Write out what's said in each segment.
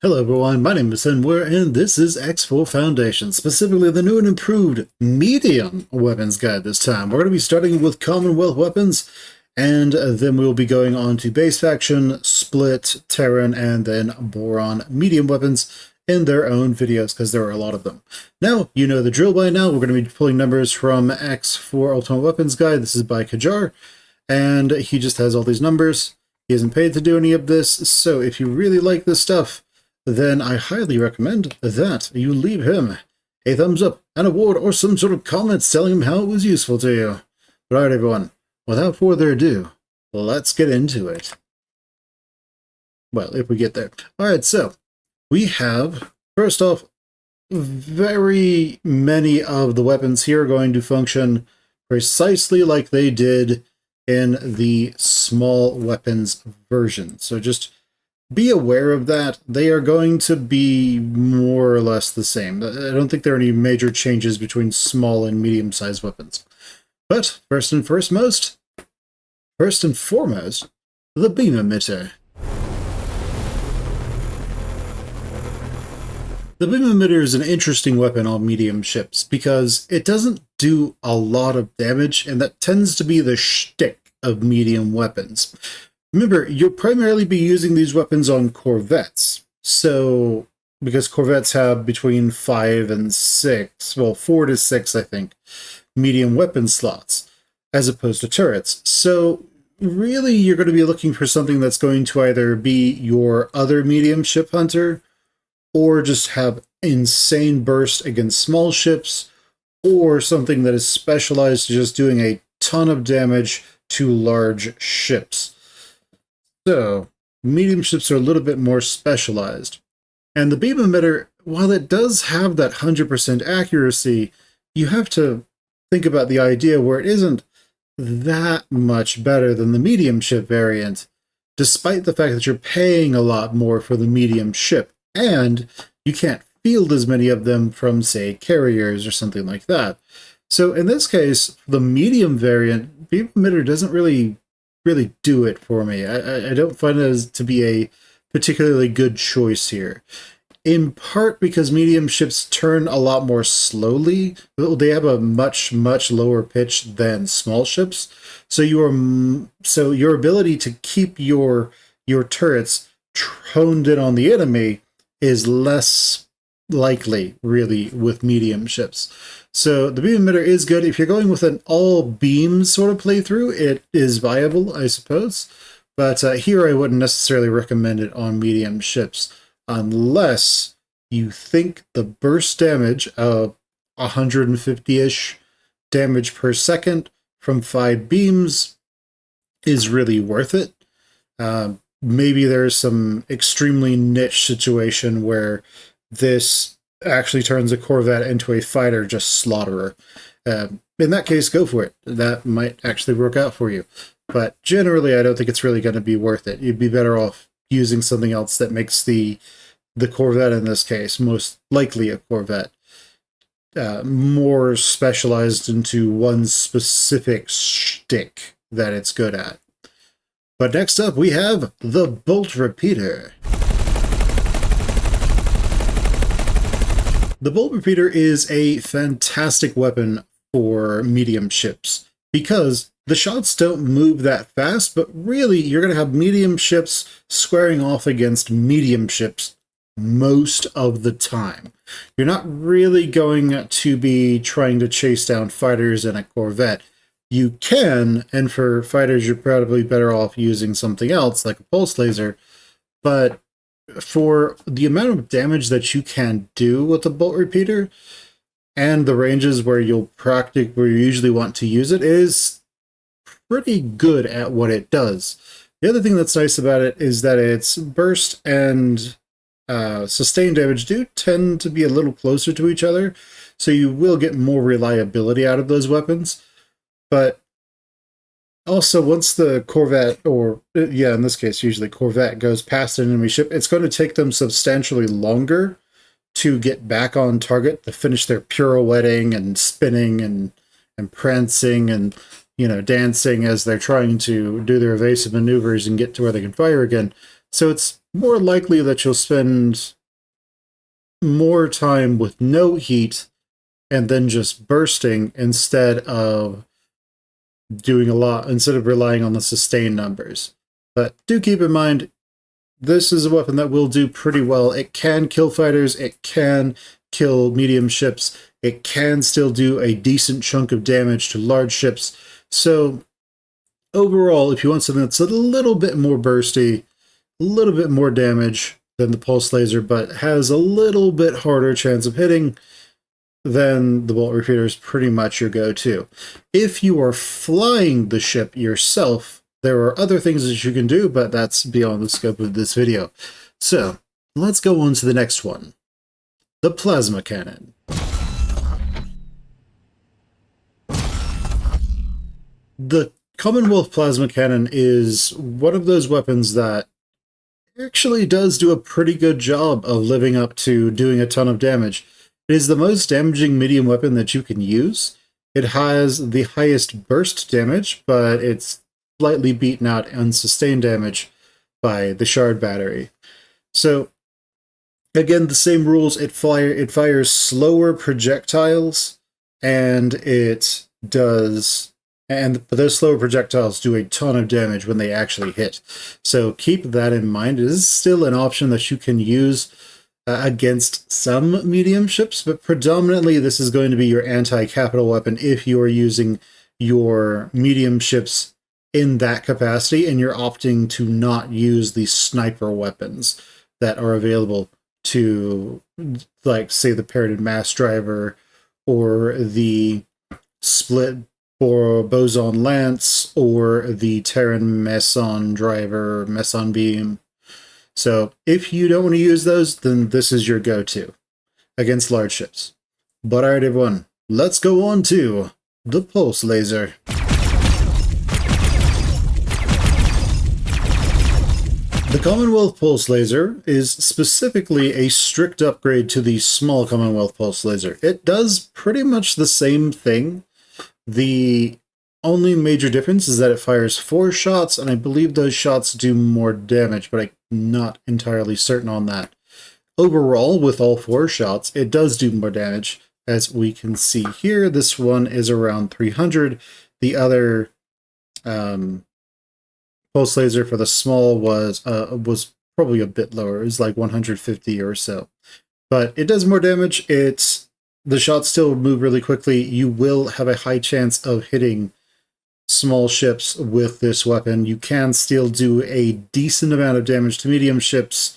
Hello everyone, my name is Muir, and this is X4 Foundation, specifically the new and improved medium weapons guide this time. We're going to be starting with Commonwealth weapons, and then we'll be going on to base faction, split, Terran, and then Boron medium weapons in their own videos, because there are a lot of them. Now, you know the drill by now. We're going to be pulling numbers from X4 Ultimate Weapons Guide. This is by Kajar, and he just has all these numbers. He isn't paid to do any of this, so if you really like this stuff, then I highly recommend that you leave him a thumbs up, an award, or some sort of comments telling him how it was useful to you. Alright everyone, without further ado, let's get into it. Well, if we get there. Alright, so we have, first off, very many of the weapons here are going to function precisely like they did in the small weapons version. So just be aware of that. They are going to be more or less the same. I don't think there are any major changes between small and medium-sized weapons. But first and foremost, the beam emitter. The beam emitter is an interesting weapon on medium ships because it doesn't do a lot of damage, and that tends to be the shtick of medium weapons. Remember, you'll primarily be using these weapons on corvettes. So, because corvettes have between 5 and 6, well, 4 to 6, I think, medium weapon slots, as opposed to turrets. So, really, you're going to be looking for something that's going to either be your other medium ship hunter, or just have insane burst against small ships, or something that is specialized to just doing a ton of damage to large ships. So, medium ships are a little bit more specialized. And the beam emitter, while it does have that 100% accuracy, you have to think about the idea where it isn't that much better than the medium ship variant, despite the fact that you're paying a lot more for the medium ship, and you can't field as many of them from, say, carriers or something like that. So in this case, the medium variant, beam emitter doesn't really do it for me. I don't find it as to be a particularly good choice here. In part because medium ships turn a lot more slowly. They have a much lower pitch than small ships. So your ability to keep your turrets honed in on the enemy is less likely, really, with medium ships. So the beam emitter is good. If you're going with an all beams sort of playthrough, it is viable, I suppose. But here I wouldn't necessarily recommend it on medium ships, unless you think the burst damage of 150-ish damage per second from 5 beams is really worth it. Maybe there's some extremely niche situation where this actually turns a corvette into a fighter just slaughterer. In that case, go for it. That might actually work out for you. But generally, I don't think it's really going to be worth it. You'd be better off using something else that makes the corvette, in this case, most likely a corvette, more specialized into one specific shtick that it's good at. But next up, we have the bolt repeater. The bolt repeater is a fantastic weapon for medium ships because the shots don't move that fast, but really you're going to have medium ships squaring off against medium ships most of the time. You're not really going to be trying to chase down fighters in a corvette. You can, and for fighters you're probably better off using something else like a pulse laser, but for the amount of damage that you can do with the bolt repeater and the ranges where you usually want to use it, is pretty good at what it does. The other thing that's nice about it is that its burst and sustained damage do tend to be a little closer to each other, so you will get more reliability out of those weapons. But also, once the corvette, or yeah, in this case, usually corvette, goes past an enemy ship, it's going to take them substantially longer to get back on target, to finish their pirouetting and spinning and prancing and, you know, dancing as they're trying to do their evasive maneuvers and get to where they can fire again. So it's more likely that you'll spend more time with no heat and then just bursting instead of relying on the sustain numbers. But do keep in mind, this is a weapon that will do pretty well. It can kill fighters, it can kill medium ships, it can still do a decent chunk of damage to large ships. So overall, if you want something that's a little bit more bursty, a little bit more damage than the pulse laser, but has a little bit harder chance of hitting, then the bolt repeater is pretty much your go-to. If you are flying the ship yourself, there are other things that you can do, but that's beyond the scope of this video. So, let's go on to the next one. The plasma cannon. The Commonwealth plasma cannon is one of those weapons that actually does do a pretty good job of living up to doing a ton of damage. It is the most damaging medium weapon that you can use. It has the highest burst damage, but it's slightly beaten out on sustained damage by the shard battery. So, again, the same rules. It fires slower projectiles, and but those slower projectiles do a ton of damage when they actually hit. So keep that in mind. It is still an option that you can use against some medium ships, but predominantly this is going to be your anti-capital weapon if you are using your medium ships in that capacity and you're opting to not use the sniper weapons that are available to, like, say, the Parroted Mass Driver or the Split or Boson Lance or the Terran Meson Driver, Meson Beam. So if you don't want to use those, then this is your go-to against large ships. But alright everyone, let's go on to the pulse laser. The Commonwealth pulse laser is specifically a strict upgrade to the small Commonwealth pulse laser. It does pretty much the same thing. The only major difference is that it fires 4 shots, and I believe those shots do more damage, but I'm not entirely certain on that. Overall, with all 4 shots, it does do more damage. As we can see here, this one is around 300. The other pulse laser for the small was probably a bit lower. It was like 150 or so. But it does more damage. The shots still move really quickly. You will have a high chance of hitting small ships with this weapon. You can still do a decent amount of damage to medium ships,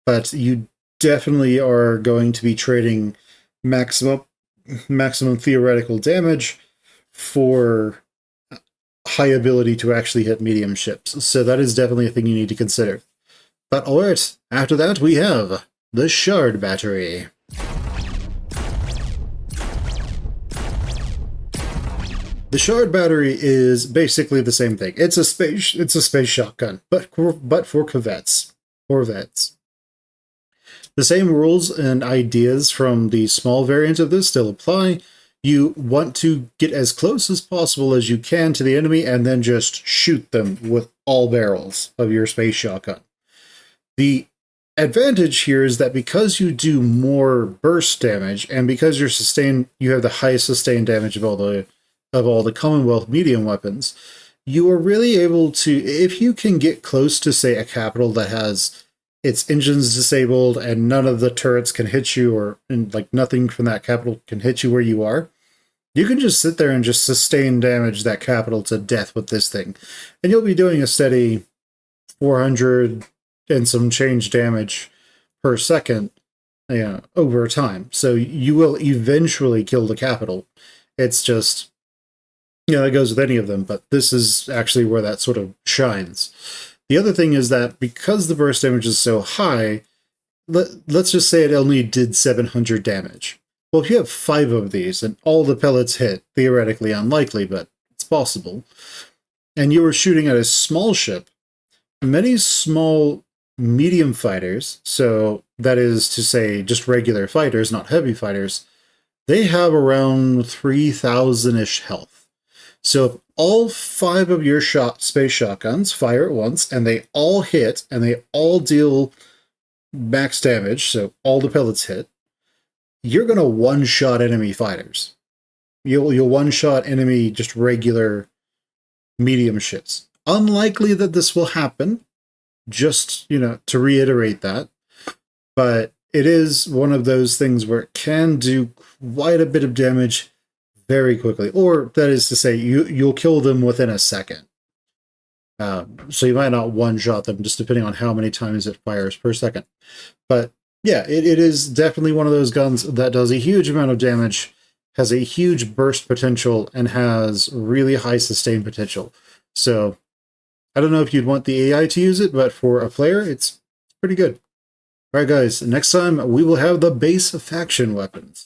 but you definitely are going to be trading maximum theoretical damage for high ability to actually hit medium ships. So that is definitely a thing you need to consider. But alright, after that we have the shard battery. The shard battery is basically the same thing. It's a space shotgun, but for corvettes. The same rules and ideas from the small variant of this still apply. You want to get as close as possible as you can to the enemy and then just shoot them with all barrels of your space shotgun. The advantage here is that because you do more burst damage and because you have the highest sustained damage of all the Commonwealth medium weapons, you are really able to, if you can get close to, say, a capital that has its engines disabled and none of the turrets can hit you, like nothing from that capital can hit you where you are, you can just sit there and just sustain damage that capital to death with this thing. And you'll be doing a steady 400 and some change damage per second over time. So you will eventually kill the capital. It's just, that goes with any of them, but this is actually where that sort of shines. The other thing is that because the burst damage is so high, let's just say it only did 700 damage. Well, if you have 5 of these and all the pellets hit, theoretically unlikely, but it's possible, and you were shooting at a small ship, many small medium fighters, so that is to say just regular fighters, not heavy fighters, they have around 3,000-ish health. So if all 5 of your space shotguns fire at once, and they all hit, and they all deal max damage, so all the pellets hit, you're going to one-shot enemy fighters. You'll one-shot enemy just regular medium ships. Unlikely that this will happen, just, to reiterate that. But it is one of those things where it can do quite a bit of damage very quickly. Or, that is to say, you'll kill them within a second. So you might not one-shot them, just depending on how many times it fires per second. But yeah, it is definitely one of those guns that does a huge amount of damage, has a huge burst potential, and has really high sustain potential. So I don't know if you'd want the AI to use it, but for a player, it's pretty good. Alright guys, next time we will have the base faction weapons.